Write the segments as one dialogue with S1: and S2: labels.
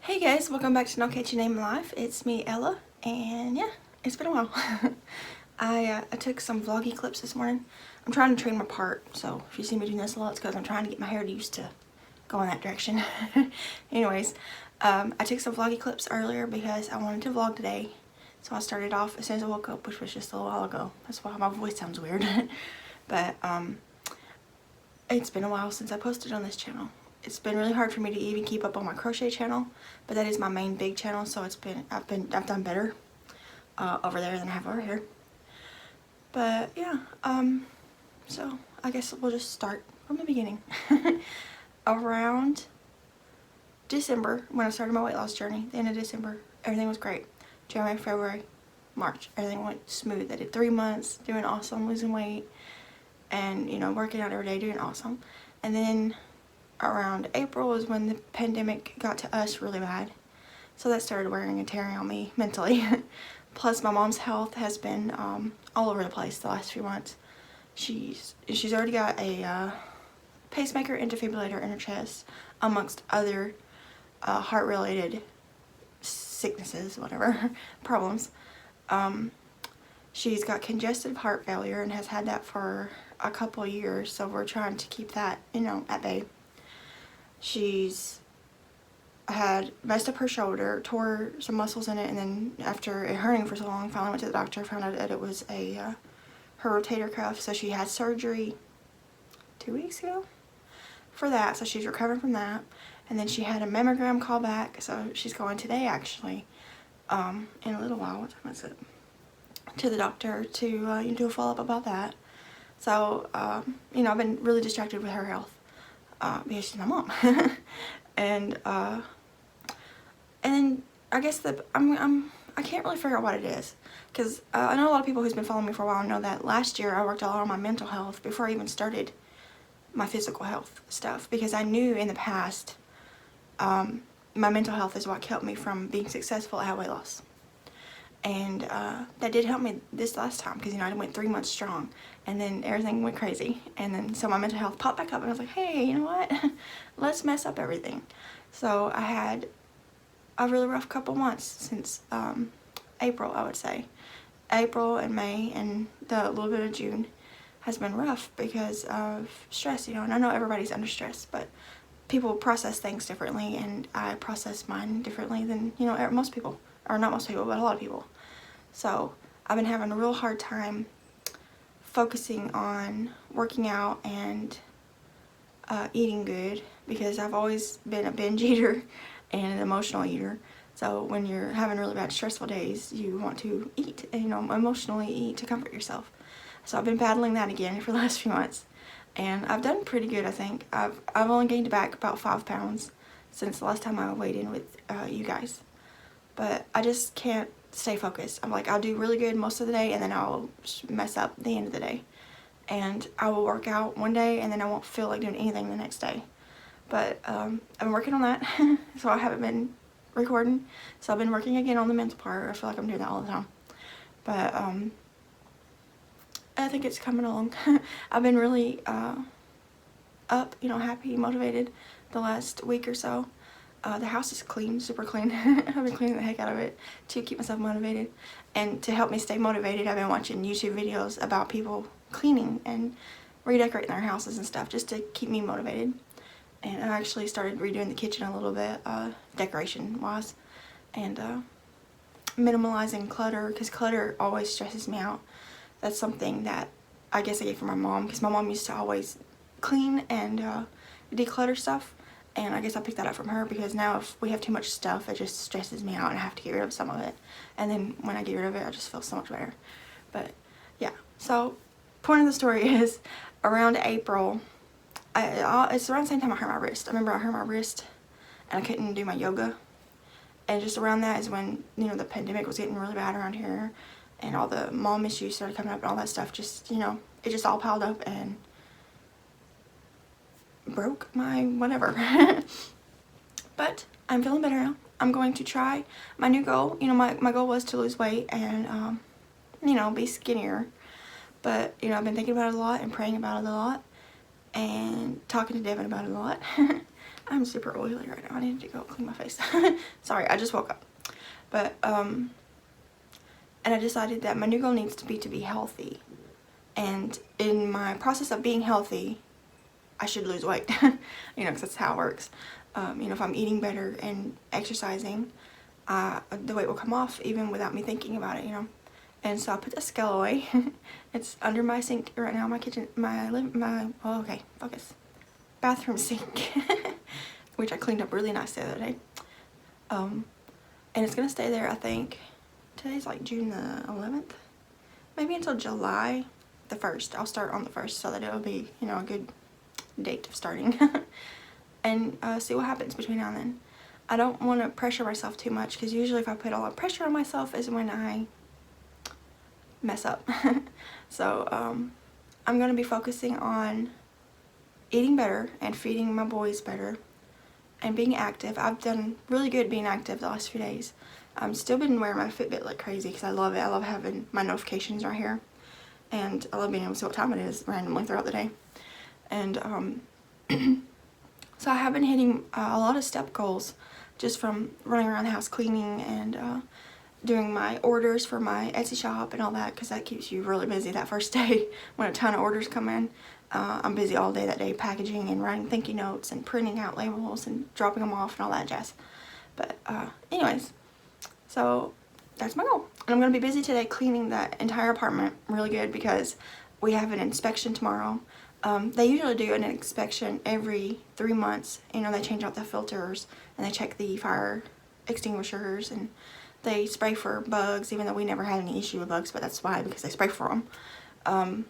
S1: Hey guys, welcome back to No Catchy Name in Life. It's me, Ella, and yeah, it's been a while. I took some vloggy clips this morning. I'm trying to train my part, so if you see me doing this a lot, it's because I'm trying to get my hair used to go in that direction. Anyways, I took some vloggy clips earlier because I wanted to vlog today. So I started off as soon as I woke up, which was just a little while ago. That's why my voice sounds weird. But it's been a while since I posted on this channel. It's been really hard for me to even keep up on my crochet channel, but that is my main big channel, so I've done better over there than I have over here. But yeah, so I guess we'll just start from the beginning. Around December, when I started my weight loss journey, the end of December, everything was great. January, February, March, everything went smooth. I did 3 months, doing awesome, losing weight, and you know, working out every day, doing awesome. And then around April was when the pandemic got to us really bad. So that started wearing and tearing on me mentally. Plus my mom's health has been all over the place the last few months. She's already got a pacemaker and defibrillator in her chest, amongst other heart-related sicknesses, whatever, problems. She's got congestive heart failure and has had that for a couple years, so we're trying to keep that, you know, at bay. She's had messed up her shoulder, tore some muscles in it, and then after it hurting for so long, finally went to the doctor, found out that it was her rotator cuff, so she had surgery 2 weeks ago for that, so she's recovering from that. And then she had a mammogram call back, so she's going today actually, in a little while, what time is it, to the doctor to do a follow-up about that. So, you know, I've been really distracted with her health. Because she's my mom. and then I guess I can't really figure out what it is, because I know a lot of people who's been following me for a while know that last year I worked a lot on my mental health before I even started my physical health stuff, because I knew in the past my mental health is what kept me from being successful at weight loss. And that did help me this last time, because you know, I went 3 months strong, and then everything went crazy, and then so my mental health popped back up, and I was like, hey, you know what, let's mess up everything. So I had a really rough couple months since April, I would say. April and May and the little bit of June has been rough because of stress, you know, and I know everybody's under stress, but people process things differently, and I process mine differently than, you know, most people. Or not most people, but a lot of people. So I've been having a real hard time focusing on working out and eating good, because I've always been a binge eater and an emotional eater. So when you're having really bad stressful days, you want to eat, and you know, emotionally eat to comfort yourself. So I've been battling that again for the last few months, and I've done pretty good, I think. I've only gained back about 5 pounds since the last time I weighed in with you guys. But I just can't stay focused. I'm like, I'll do really good most of the day, and then I'll mess up the end of the day. And I will work out one day, and then I won't feel like doing anything the next day. But I've been working on that, so I haven't been recording. So I've been working again on the mental part. I feel like I'm doing that all the time. But I think it's coming along. I've been really up, you know, happy, motivated the last week or so. The house is clean, super clean. I've been cleaning the heck out of it to keep myself motivated. And to help me stay motivated, I've been watching YouTube videos about people cleaning and redecorating their houses and stuff, just to keep me motivated. And I actually started redoing the kitchen a little bit, decoration-wise. And minimalizing clutter, because clutter always stresses me out. That's something that I guess I get from my mom, because my mom used to always clean and declutter stuff. And I guess I picked that up from her, because now if we have too much stuff, it just stresses me out and I have to get rid of some of it. And then when I get rid of it, I just feel so much better. But yeah, so point of the story is, around April, it's around the same time I hurt my wrist. I remember I hurt my wrist and I couldn't do my yoga. And just around that is when, you know, the pandemic was getting really bad around here, and all the mom issues started coming up, and all that stuff just, you know, it just all piled up and broke my whatever. But I'm feeling better now. I'm going to try my new goal. You know, my goal was to lose weight and you know, be skinnier. But you know, I've been thinking about it a lot and praying about it a lot and talking to Devin about it a lot. I'm super oily right now. I need to go clean my face. Sorry, I just woke up. But, and I decided that my new goal needs to be healthy. And in my process of being healthy, I should lose weight. You know, because that's how it works. You know, if I'm eating better and exercising, the weight will come off even without me thinking about it, you know. And so I put the scale away. It's under my sink right now, my kitchen, oh, okay, focus. Bathroom sink, which I cleaned up really nice the other day. And it's gonna stay there, I think, today's like June the 11th, maybe until July the 1st. I'll start on the 1st so that it'll be, you know, a good date of starting. And see what happens between now and then. I don't want to pressure myself too much, because usually if I put a lot of pressure on myself is when I mess up. So I'm going to be focusing on eating better and feeding my boys better and being active. I've done really good being active the last few days. I've still been wearing my Fitbit like crazy because I love it. I love having my notifications right here, and I love being able to see what time it is randomly throughout the day. And so I have been hitting a lot of step goals just from running around the house cleaning and doing my orders for my Etsy shop and all that, because that keeps you really busy that first day when a ton of orders come in. I'm busy all day that day packaging and writing thank you notes and printing out labels and dropping them off and all that jazz. But anyways, so that's my goal. And I'm going to be busy today cleaning the entire apartment really good, because we have an inspection tomorrow. They usually do an inspection every 3 months. You know, they change out the filters and they check the fire extinguishers and they spray for bugs, even though we never had any issue with bugs, but that's why, because they spray for them.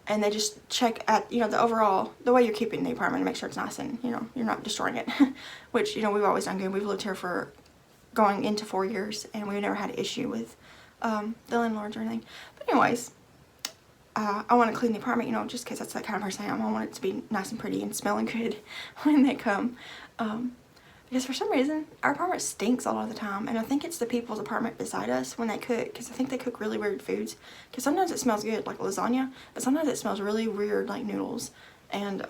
S1: And they just check at, you know, the overall, the way you're keeping the apartment to make sure it's nice and, you know, you're not destroying it. Which, you know, we've always done good. We've lived here for going into 4 years and we've never had an issue with the landlords or anything. But anyways, I want to clean the apartment, you know, just because that's the kind of person I am. I want it to be nice and pretty and smelling good when they come. Because for some reason, our apartment stinks a lot of the time. And I think it's the people's apartment beside us when they cook. Because I think they cook really weird foods. Because sometimes it smells good, like lasagna. But sometimes it smells really weird, like noodles. And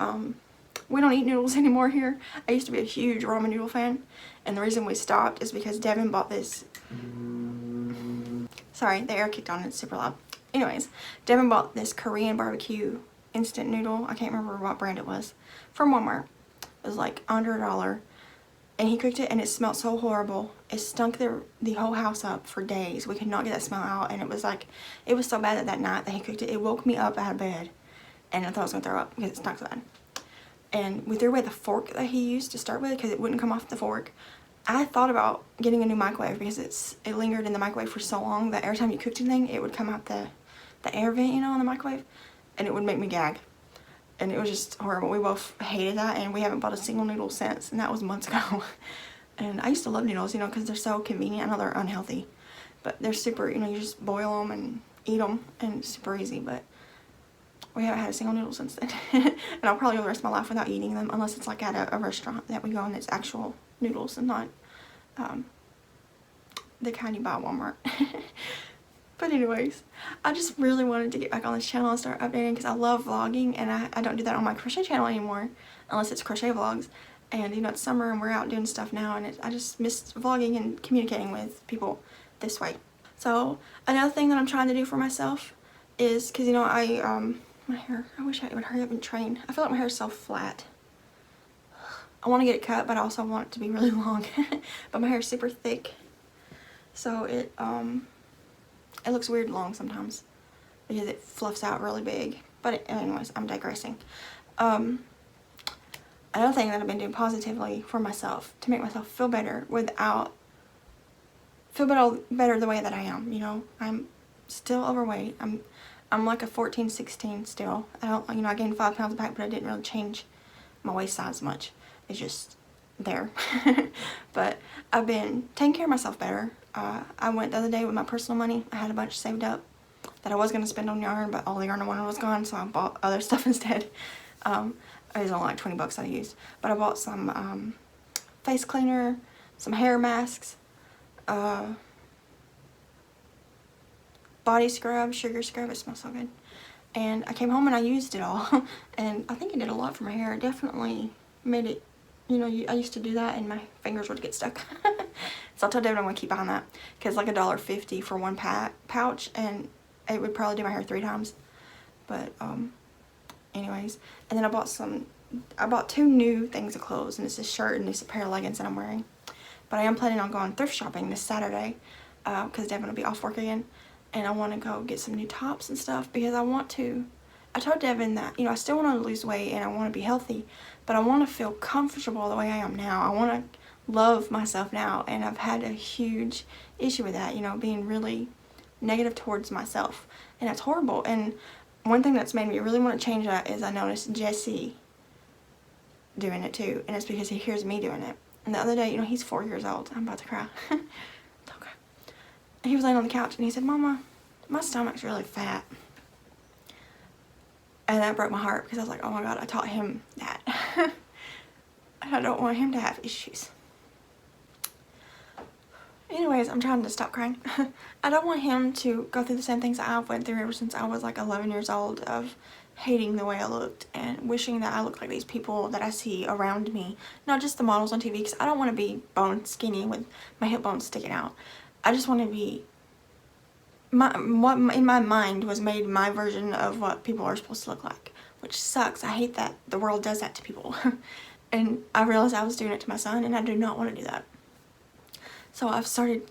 S1: we don't eat noodles anymore here. I used to be a huge ramen noodle fan. And the reason we stopped is because Devin bought this. Sorry, the air kicked on. It's super loud. Anyways, Devin bought this Korean barbecue instant noodle. I can't remember what brand it was. From Walmart. It was like under $1. And he cooked it and it smelled so horrible. It stunk the whole house up for days. We could not get that smell out. And it was like, it was so bad that night that he cooked it, it woke me up out of bed. And I thought I was going to throw up because it stunk so bad. And we threw away the fork that he used to start with because it wouldn't come off the fork. I thought about getting a new microwave because it lingered in the microwave for so long that every time you cooked anything, it would come out the air vent, you know, on the microwave. And it would make me gag. And it was just horrible. We both hated that, and we haven't bought a single noodle since, and that was months ago. And I used to love noodles, you know, because they're so convenient. I know they're unhealthy, but they're super, you know, you just boil them and eat them, and it's super easy. But we haven't had a single noodle since then. And I'll probably go the rest of my life without eating them, unless it's like at a restaurant that we go and it's actual noodles and not the kind you buy at Walmart. But anyways, I just really wanted to get back on this channel and start updating because I love vlogging, and I don't do that on my crochet channel anymore unless it's crochet vlogs. And you know, it's summer and we're out doing stuff now, and I just miss vlogging and communicating with people this way. So another thing that I'm trying to do for myself is, because you know, my hair, I wish I would hurry up and train. I feel like my hair is so flat. I want to get it cut, but I also want it to be really long. But my hair is super thick, so it looks weird long sometimes because it fluffs out really big. But anyways, I'm digressing. Another thing that I've been doing positively for myself to make myself feel better better the way that I am, you know. I'm still overweight. I'm like a 14, 16 still. I don't, you know, I gained 5 pounds back, but I didn't really change my waist size much. It's just there. But I've been taking care of myself better. I went the other day with my personal money. I had a bunch saved up that I was going to spend on yarn, but all the yarn I wanted was gone, so I bought other stuff instead. It was only like 20 bucks that I used. But I bought some face cleaner, some hair masks, body scrub, sugar scrub. It smells so good. And I came home and I used it all. And I think it did a lot for my hair. It definitely made it, you know, I used to do that and my fingers would get stuck. So I told David I'm going to keep buying that because like $1.50 for one pouch, and it would probably do my hair 3 times. But anyways, and then I bought 2 new things of clothes, and it's a shirt and it's a pair of leggings that I'm wearing. But I am planning on going thrift shopping this Saturday because Devin will be off work again, and I want to go get some new tops and stuff because I told Devin that, you know, I still want to lose weight and I want to be healthy, but I want to feel comfortable the way I am now. I want to love myself now, and I've had a huge issue with that, you know, being really negative towards myself, and that's horrible. And one thing that's made me really want to change that is I noticed Jesse doing it too, and it's because he hears me doing it. And the other day, you know, he's 4 years old. I'm about to cry. Don't cry. And he was laying on the couch and he said, "Mama, my stomach's really fat." And that broke my heart because I was like, oh my God, I taught him that. And I don't want him to have issues. Anyways, I'm trying to stop crying. I don't want him to go through the same things that I've went through ever since I was like 11 years old, of hating the way I looked and wishing that I looked like these people that I see around me. Not just the models on TV, because I don't want to be bone skinny with my hip bones sticking out. I just want to be what in my mind was made my version of what people are supposed to look like, which sucks. I hate that the world does that to people. And I realized I was doing it to my son, and I do not want to do that. So I've started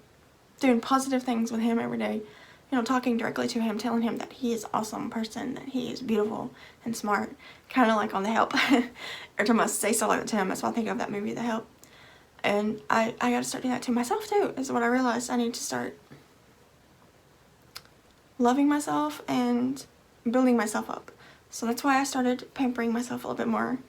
S1: doing positive things with him every day, you know, talking directly to him, telling him that he is an awesome person, that he is beautiful and smart, kind of like on The Help. Every time I say so like that to him, that's why I think of that movie, The Help. And I got to start doing that to myself too, is what I realized. I need to start loving myself and building myself up. So that's why I started pampering myself a little bit more.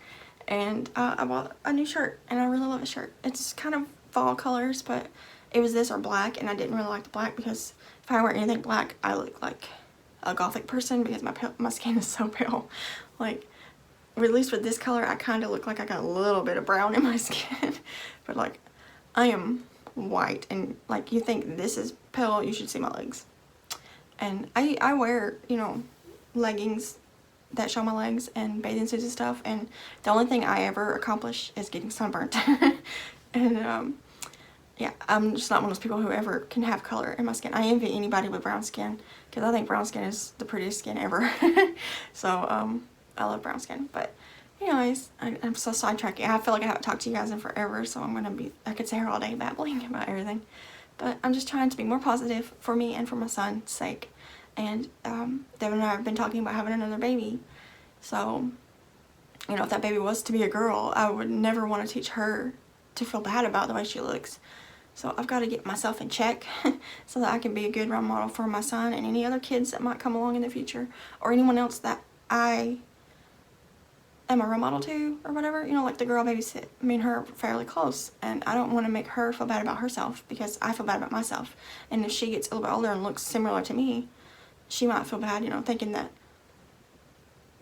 S1: And I bought a new shirt, and I really love the shirt. It's kind of fall colors, but it was this or black, and I didn't really like the black because if I wear anything black, I look like a gothic person because my skin is so pale. Like, at least with this color, I kind of look like I got a little bit of brown in my skin. But like, I am white, and like, you think this is pale, you should see my legs. And I wear, you know, leggings that show my legs and bathing suits and stuff, and the only thing I ever accomplish is getting sunburnt. And yeah, I'm just not one of those people who ever can have color in my skin. I envy anybody with brown skin because I think brown skin is the prettiest skin ever. So I love brown skin. But anyways, I'm so sidetracking. I feel like I haven't talked to you guys in forever, so I could sit here all day babbling about everything. But I'm just trying to be more positive for me and for my son's sake. And Devin and I have been talking about having another baby. So, you know, if that baby was to be a girl, I would never want to teach her to feel bad about the way she looks. So I've got to get myself in check so that I can be a good role model for my son and any other kids that might come along in the future, or anyone else that I am a role model to or whatever. You know, like the girl babysit, me and her are fairly close, and I don't want to make her feel bad about herself because I feel bad about myself. And if she gets a little bit older and looks similar to me, she might feel bad, you know, thinking that,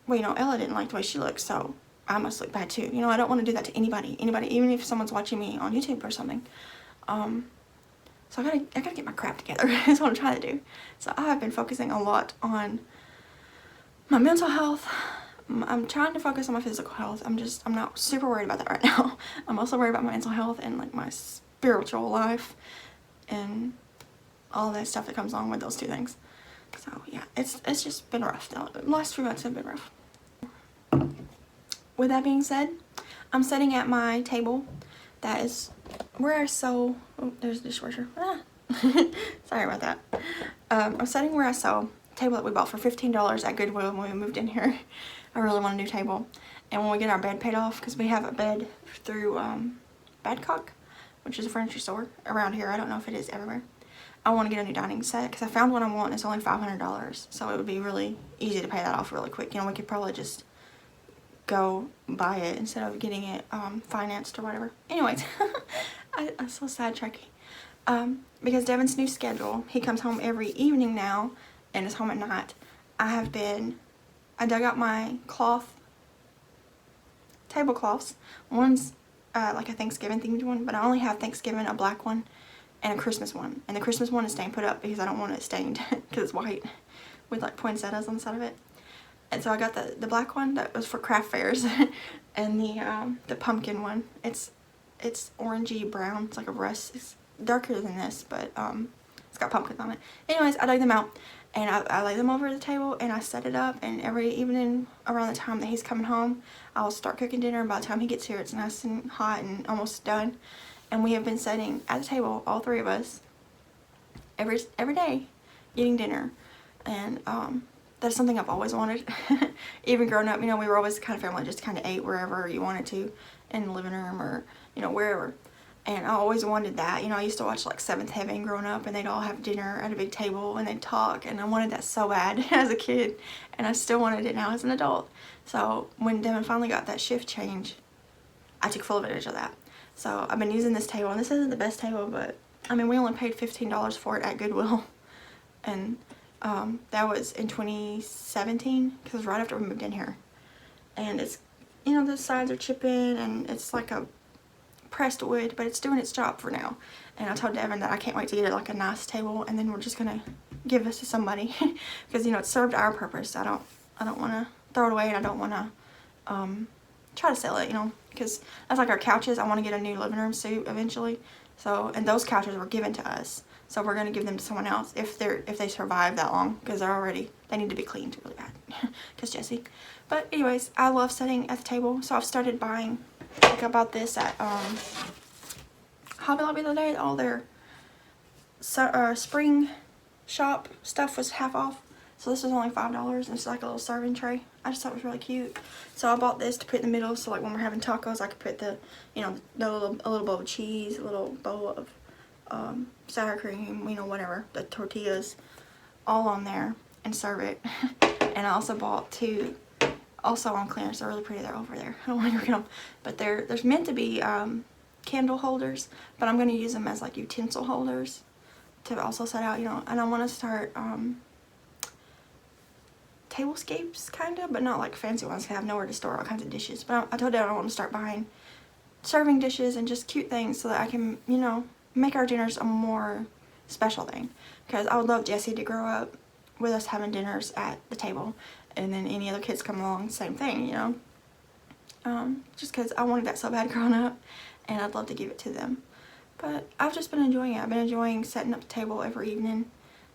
S1: well, you know, Ella didn't like the way she looks, so I must look bad too. You know, I don't want to do that to anybody, even if someone's watching me on YouTube or something. So I gotta get my crap together. Is what I'm trying to do. So I have been focusing a lot on my mental health. I'm trying to focus on my physical health. I'm not super worried about that right now. I'm also worried about my mental health and like my spiritual life and all that stuff that comes along with those two things. So yeah, it's just been rough. The last few months have been rough. With that being said, I'm sitting at my table. That is where I sew. Oh, there's the dishwasher. Ah. Sorry about that. I'm sitting where I sew. A table that we bought for $15 at Goodwill when we moved in here. I really want a new table. And when we get our bed paid off, because we have a bed through Badcock, which is a furniture store around here. I don't know if it is everywhere. I want to get a new dining set because I found one I want and it's only $500. So it would be really easy to pay that off really quick. You know, we could probably just go buy it instead of getting it financed or whatever. Anyways, I'm so sidetracky. Because Devin's new schedule, he comes home every evening now and is home at night. I dug out my tablecloths. One's like a Thanksgiving themed one, but I only have Thanksgiving, a black one, and a Christmas one. And the Christmas one is staying put up because I don't want it stained because it's white with like poinsettias on the side of it. And so I got the black one that was for craft fairs, and the pumpkin one. It's orangey brown. It's like a rust. It's darker than this, but it's got pumpkins on it. Anyways, I dug them out, and I lay them over the table, and I set it up. And every evening around the time that he's coming home, I'll start cooking dinner. And by the time he gets here, it's nice and hot and almost done. And we have been sitting at the table, all three of us, every day, eating dinner. And that's something I've always wanted. Even growing up, you know, we were always the kind of family just kind of ate wherever you wanted to, in the living room or, you know, wherever. And I always wanted that. You know, I used to watch like Seventh Heaven growing up, and they'd all have dinner at a big table and they'd talk, and I wanted that so bad as a kid, and I still wanted it now as an adult. So when Devin finally got that shift change, I took full advantage of that. So I've been using this table, and this isn't the best table, but I mean, we only paid $15 for it at Goodwill, and that was in 2017, because it was right after we moved in here. And it's, you know, the sides are chipping, and it's like a pressed wood, but it's doing its job for now. And I told Devin that I can't wait to get it like a nice table, and then we're just gonna give this to somebody because, you know, it served our purpose. I don't want to throw it away, and I don't want to try to sell it, you know, because that's like our couches. I want to get a new living room suite eventually. So, and those couches were given to us, so we're gonna give them to someone else if they survive that long, because they need to be cleaned really bad because Jesse. But anyways, I love sitting at the table, so I've started buying. Like I bought this at Hobby Lobby the other day. All their spring shop stuff was half off, so this was only $5, and it's like a little serving tray. I just thought it was really cute, so I bought this to put in the middle, so like when we're having tacos, I could put the, you know, a little bowl of cheese, a little bowl of sour cream, you know, whatever, the tortillas, all on there, and serve it. And I also bought two, also on clearance. They're really pretty. They're over there. I don't want to get them, but there's meant to be candle holders, but I'm going to use them as like utensil holders to also set out, you know. And I want to start tablescapes, kind of, but not like fancy ones. I have nowhere to store all kinds of dishes. But I told Dad I want to start buying serving dishes and just cute things so that I can, you know, make our dinners a more special thing. Because I would love Jesse to grow up with us having dinners at the table, and then any other kids come along, same thing, you know. Just because I wanted that so bad growing up, and I'd love to give it to them. But I've just been enjoying it. I've been enjoying setting up the table every evening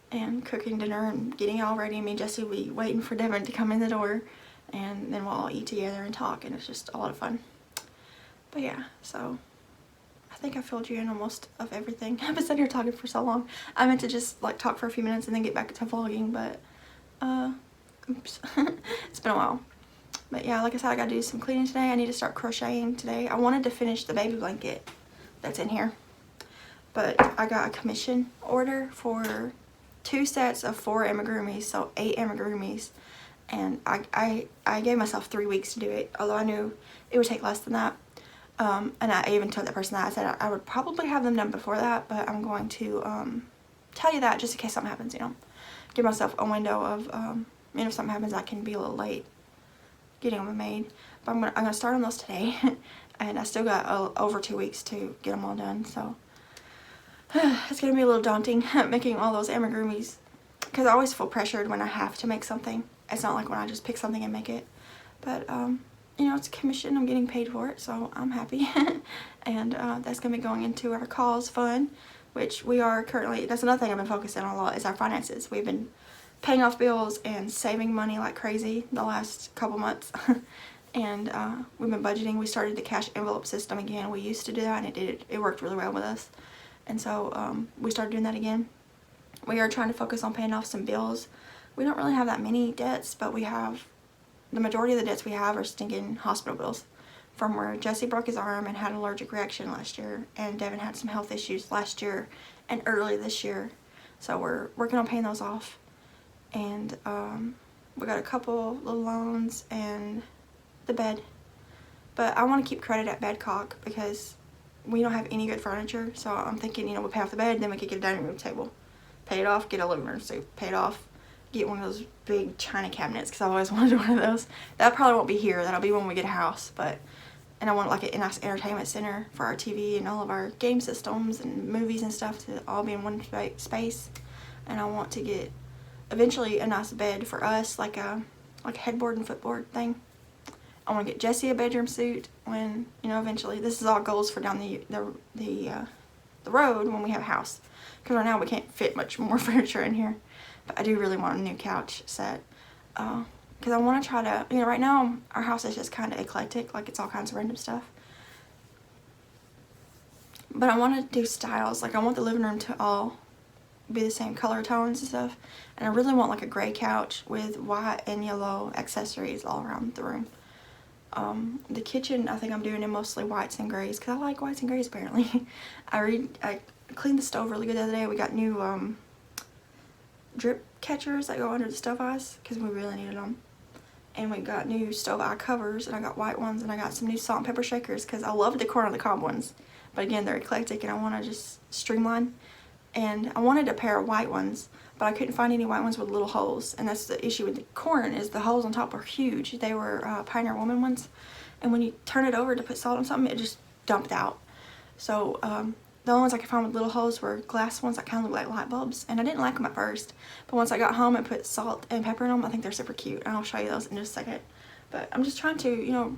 S1: and cooking dinner and getting it all ready. Me and Jesse will be waiting for Devin to come in the door, and then we'll all eat together and talk, and it's just a lot of fun. But yeah, so I think I filled you in almost of everything. I've been sitting here talking for so long. I meant to just like talk for a few minutes and then get back to vlogging, but oops. It's been a while. But yeah, like I said, I gotta do some cleaning today. I need to start crocheting today. I wanted to finish the baby blanket that's in here, but I got a commission order for 2 sets of 4 amigurumis, so 8 amigurumis, and I gave myself 3 weeks to do it, although I knew it would take less than that. And I even told that person that. I said I would probably have them done before that, but I'm going to tell you that just in case something happens, you know. Give myself a window of, you know, if something happens, I can be a little late getting them made. But I'm gonna start on those today, and I still got over 2 weeks to get them all done. So it's gonna be a little daunting making all those amigurumis, because I always feel pressured when I have to make something. It's not like when I just pick something and make it. But you know, it's a commission. I'm getting paid for it, so I'm happy. And that's gonna be going into our cause fund, which we are currently. That's another thing I've been focusing on a lot, is our finances. We've been paying off bills and saving money like crazy the last couple months. And we've been budgeting. We started the cash envelope system again. We used to do that, and it worked really well with us. And so we started doing that again. We are trying to focus on paying off some bills. We don't really have that many debts, but we have, the majority of the debts we have are stinking hospital bills from where Jesse broke his arm and had an allergic reaction last year, and Devin had some health issues last year and early this year. So we're working on paying those off. And we got a couple little loans and the bed. But I want to keep credit at Badcock because we don't have any good furniture. So I'm thinking, you know, we'll pay off the bed, then we could get a dining room table. Pay it off, get a living room suite. Pay it off, get one of those big china cabinets, because I've always wanted one of those. That probably won't be here. That'll be when we get a house. But and I want like a nice entertainment center for our TV and all of our game systems and movies and stuff to all be in one space. And I want to get eventually a nice bed for us, like a like a headboard and footboard thing. I want to get Jessie a bedroom suit when, you know, eventually. This is all goals for down the road when we have a house. Because right now we can't fit much more furniture in here. But I do really want a new couch set. Because I want to try to, you know, right now our house is just kind of eclectic. Like, it's all kinds of random stuff. But I want to do styles. Like, I want the living room to all be the same color tones and stuff. And I really want like a gray couch with white and yellow accessories all around the room. The kitchen, I think I'm doing in mostly whites and grays because I like whites and grays apparently. I cleaned the stove really good the other day. We got new drip catchers that go under the stove eyes because we really needed them. And we got new stove eye covers, and I got white ones, and I got some new salt and pepper shakers because I love the corn on the cob ones. But again, they're eclectic and I want to just streamline. And I wanted a pair of white ones, but I couldn't find any white ones with little holes. And that's the issue with the corn, is the holes on top are huge. They were Pioneer Woman ones. And when you turn it over to put salt on something, it just dumped out. So the only ones I could find with little holes were glass ones that kind of look like light bulbs. And I didn't like them at first. But once I got home and put salt and pepper in them, I think they're super cute. And I'll show you those in just a second. But I'm just trying to, you know,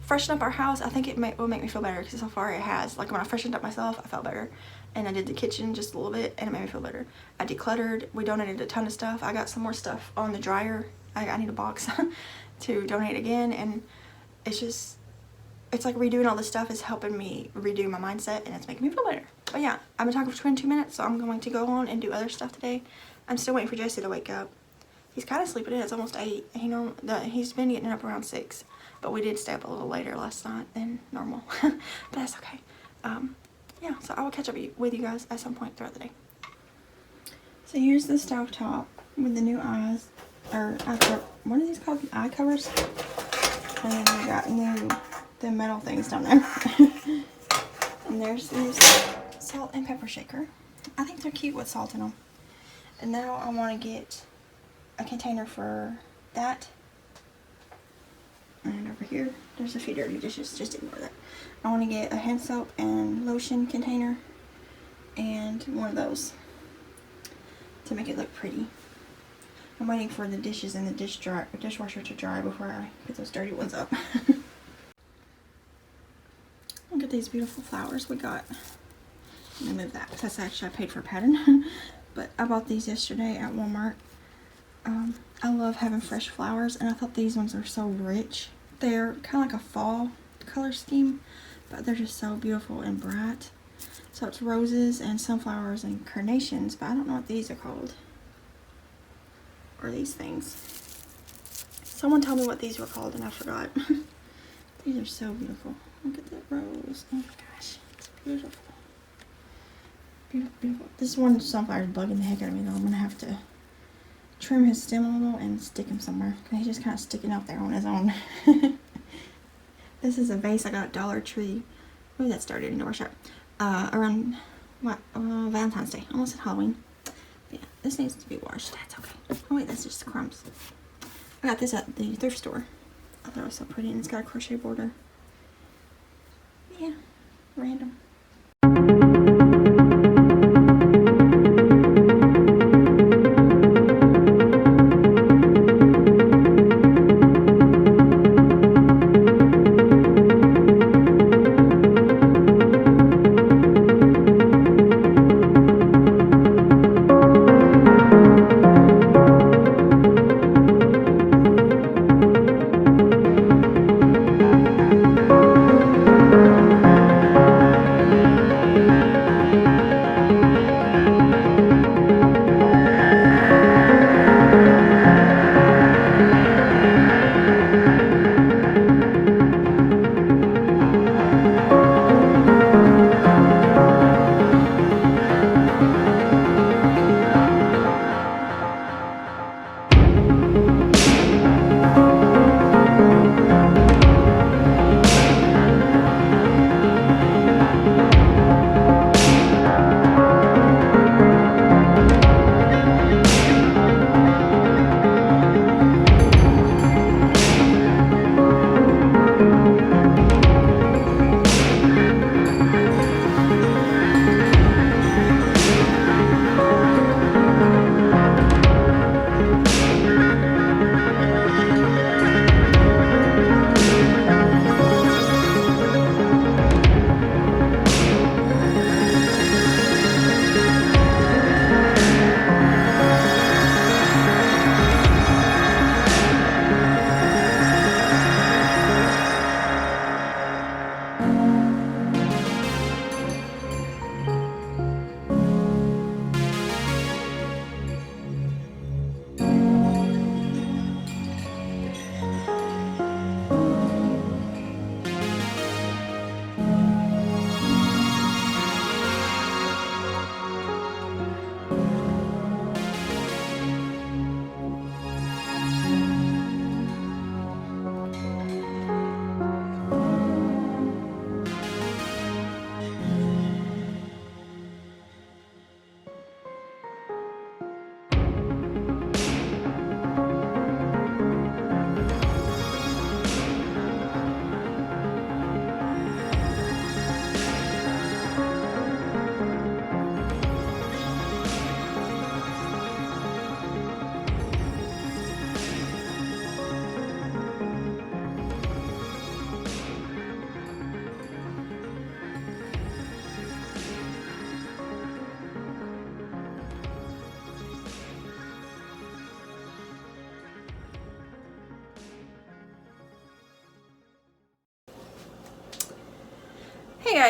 S1: freshen up our house. I think it will make me feel better because so far it has. Like, when I freshened up myself, I felt better. And I did the kitchen just a little bit and it made me feel better. I decluttered. We donated a ton of stuff. I got some more stuff on the dryer. I need a box to donate again. And it's like redoing all this stuff is helping me redo my mindset, and it's making me feel better. But yeah, I've been talking for 22 minutes, so I'm going to go on and do other stuff today. I'm still waiting for Jesse to wake up. He's kind of sleeping in. It's almost 8. He's been getting up around 6. But we did stay up a little later last night than normal. But that's okay. Yeah, so I will catch up with you guys at some point throughout the day. So here's the stove top with the new eyes, or what are these called? Eye covers. And then we got the metal things down there. And there's this salt and pepper shaker. I think they're cute with salt in them. And now I want to get a container for that. And over here, there's a few dirty dishes. Just ignore that. I want to get a hand soap and lotion container and one of those to make it look pretty. I'm waiting for the dishes in the dishwasher to dry before I put those dirty ones up. Look at these beautiful flowers we got. Let me move that because that's actually I paid for a pattern. But I bought these yesterday at Walmart. I love having fresh flowers, and I thought these ones are so rich. They're kind of like a fall color scheme, but they're just so beautiful and bright. So it's roses and sunflowers and carnations, but I don't know what these are called. Or these things. Someone told me what these were called and I forgot. These are so beautiful. Look at that rose. Oh my gosh, it's beautiful. Beautiful, beautiful. This one sunflower is bugging the heck out of me though. I'm gonna have to trim his stem a little and stick him somewhere. He's just kind of sticking out there on his own. This is a vase I got at Dollar Tree. Oh, that started in our shop. Around Valentine's Day. Almost at Halloween. Yeah, this needs to be washed. That's okay. Oh wait, that's just crumbs. I got this at the thrift store. I thought it was so pretty, and it's got a crochet border. Yeah, random.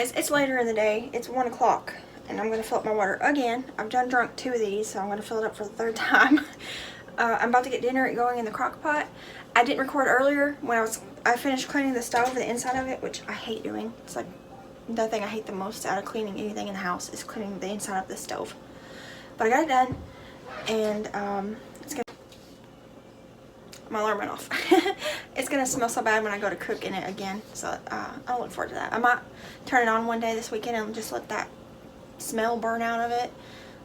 S1: anyways, it's later in the day. It's 1 o'clock, and I'm going to fill up my water again. I've done drunk 2 of these, so I'm going to fill it up for the 3rd time. I'm about to get dinner going in the crock pot. I didn't record earlier when I finished cleaning the stove, the inside of it, which I hate doing. It's like the thing I hate the most out of cleaning anything in the house is cleaning the inside of the stove. But I got it done, and it's gonna. My alarm went off. It's gonna smell so bad when I go to cook in it again. So I'll look forward to that. I might turn it on one day this weekend and just let that smell burn out of it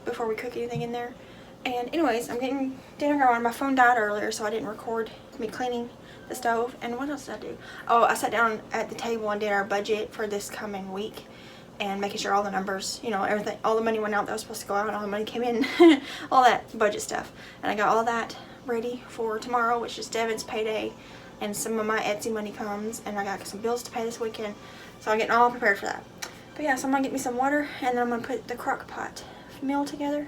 S1: before we cook anything in there. And anyways, I'm getting dinner going. My phone died earlier, so I didn't record me cleaning the stove. And what else did I do? Oh, I sat down at the table and did our budget for this coming week, and making sure all the numbers, you know, everything, all the money went out that was supposed to go out, and all the money came in, all that budget stuff. And I got all that ready for tomorrow, which is Devin's payday, and some of my Etsy money comes, and I got some bills to pay this weekend, so I'm getting all prepared for that. But yeah, so I'm gonna get me some water, and then I'm gonna put the crock pot meal together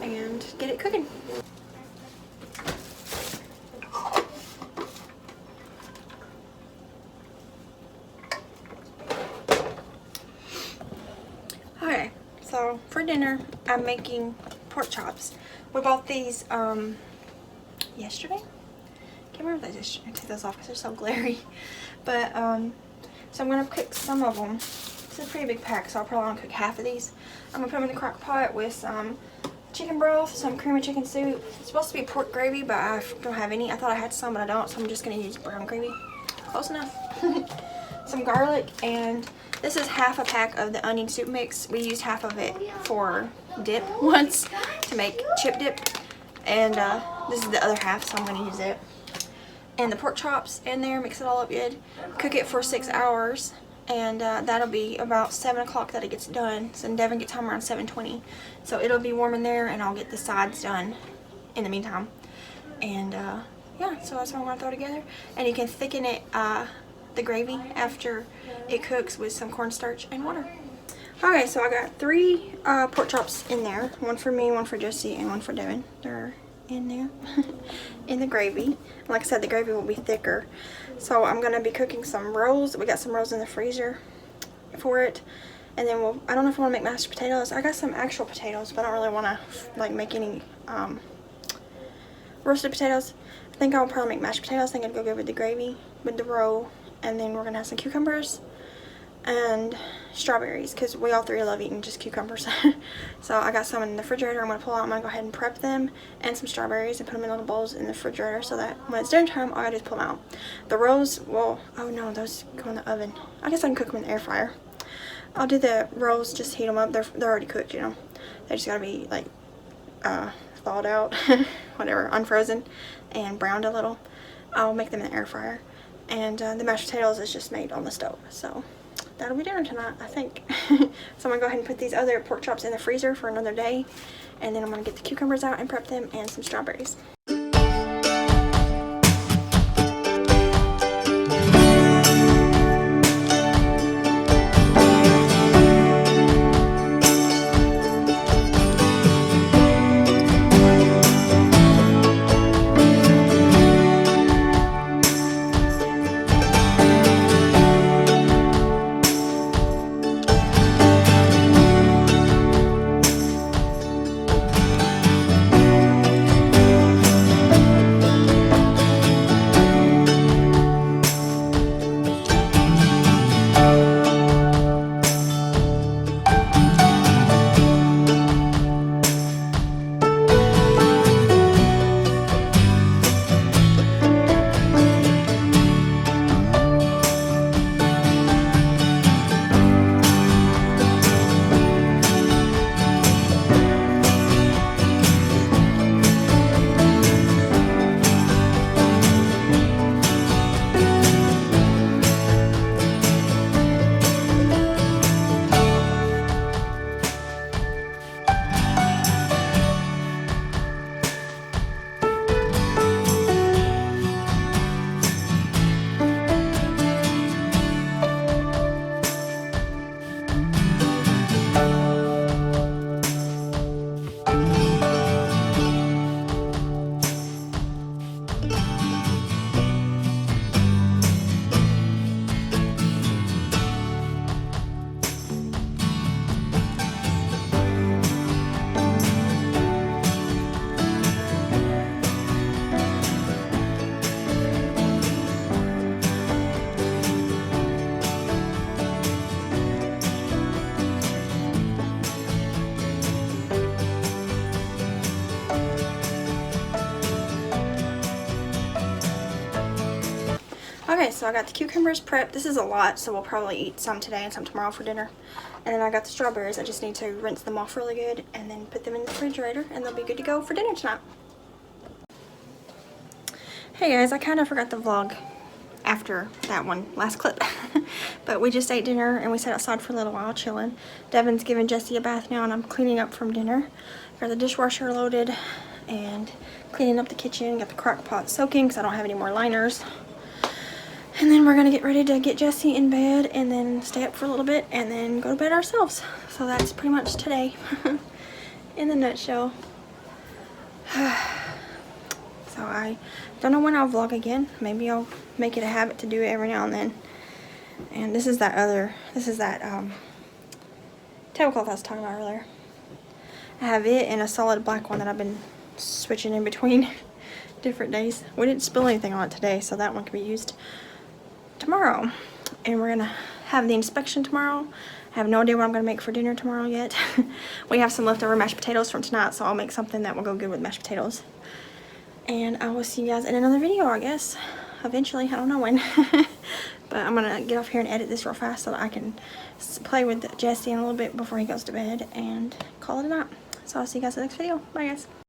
S1: and get it cooking. Okay, so for dinner I'm making pork chops. We bought these yesterday. Can't remember if I just took those off because they're so glary. But so I'm gonna cook some of them. It's a pretty big pack, so I'll probably want to cook half of these. I'm gonna put them in the crock pot with some chicken broth, some cream of chicken soup. It's supposed to be pork gravy, but I don't have any. I thought I had some, but I don't, so I'm just gonna use brown gravy. Close enough. Some garlic, and this is half a pack of the onion soup mix. We used half of it for dip once to make chip dip, and this is the other half, so I'm gonna use it. And the pork chops in there, mix it all up good. Cook it for 6 hours. And that'll be about 7 o'clock that it gets done. So Devin gets home around 7:20. So it'll be warm in there, and I'll get the sides done in the meantime. And yeah, so that's what I'm going to throw together. And you can thicken it, the gravy, after it cooks with some cornstarch and water. Okay, so I got 3 pork chops in there. One for me, one for Josie, and one for Devin. They're in there in the gravy. Like I said, the gravy will be thicker. So I'm gonna be cooking some rolls. We got some rolls in the freezer for it, and then I don't know if I want to make mashed potatoes. I got some actual potatoes, but I don't really want to like make any roasted potatoes. I think I'll probably make mashed potatoes. I think I'd go good with the gravy with the roll, and then we're gonna have some cucumbers and strawberries, because we all 3 love eating just cucumbers. So I got some in the refrigerator. I'm going to pull out. I'm going to go ahead and prep them, and some strawberries, and put them in little bowls in the refrigerator, so that when it's dinner time, all I gotta do is pull them out. The rolls, well, oh no, those go in the oven. I guess I can cook them in the air fryer. I'll do the rolls, just heat them up. They're already cooked, you know. They just gotta be like thawed out, whatever, unfrozen, and browned a little. I'll make them in the air fryer. And the mashed potatoes is just made on the stove, so that'll be dinner tonight, I think. So I'm gonna go ahead and put these other pork chops in the freezer for another day, and then I'm gonna get the cucumbers out and prep them, and some strawberries. so I got the cucumbers prepped. This is a lot, so we'll probably eat some today and some tomorrow for dinner. And then I got the strawberries. I just need to rinse them off really good and then put them in the refrigerator, and they'll be good to go for dinner tonight. Hey guys, I kind of forgot the vlog after that one last clip. But we just ate dinner and we sat outside for a little while chilling. Devin's giving Jesse a bath now and I'm cleaning up from dinner. Got the dishwasher loaded and cleaning up the kitchen. Got the crock pot soaking because I don't have any more liners. And then we're going to get ready to get Jesse in bed and then stay up for a little bit and then go to bed ourselves. So that's pretty much today in a nutshell. So I don't know when I'll vlog again. Maybe I'll make it a habit to do it every now and then. And this is that tablecloth I was talking about earlier. I have it and a solid black one that I've been switching in between different days. We didn't spill anything on it today, so that one can be used tomorrow. And we're gonna have the inspection tomorrow. I have no idea what I'm gonna make for dinner tomorrow yet. We have some leftover mashed potatoes from tonight, so I'll make something that will go good with mashed potatoes. And I will see you guys in another video, I guess. Eventually, I don't know when. But I'm gonna get off here and edit this real fast so that I can play with Jesse in a little bit before he goes to bed and call it a night. So I'll see you guys in the next video. Bye guys.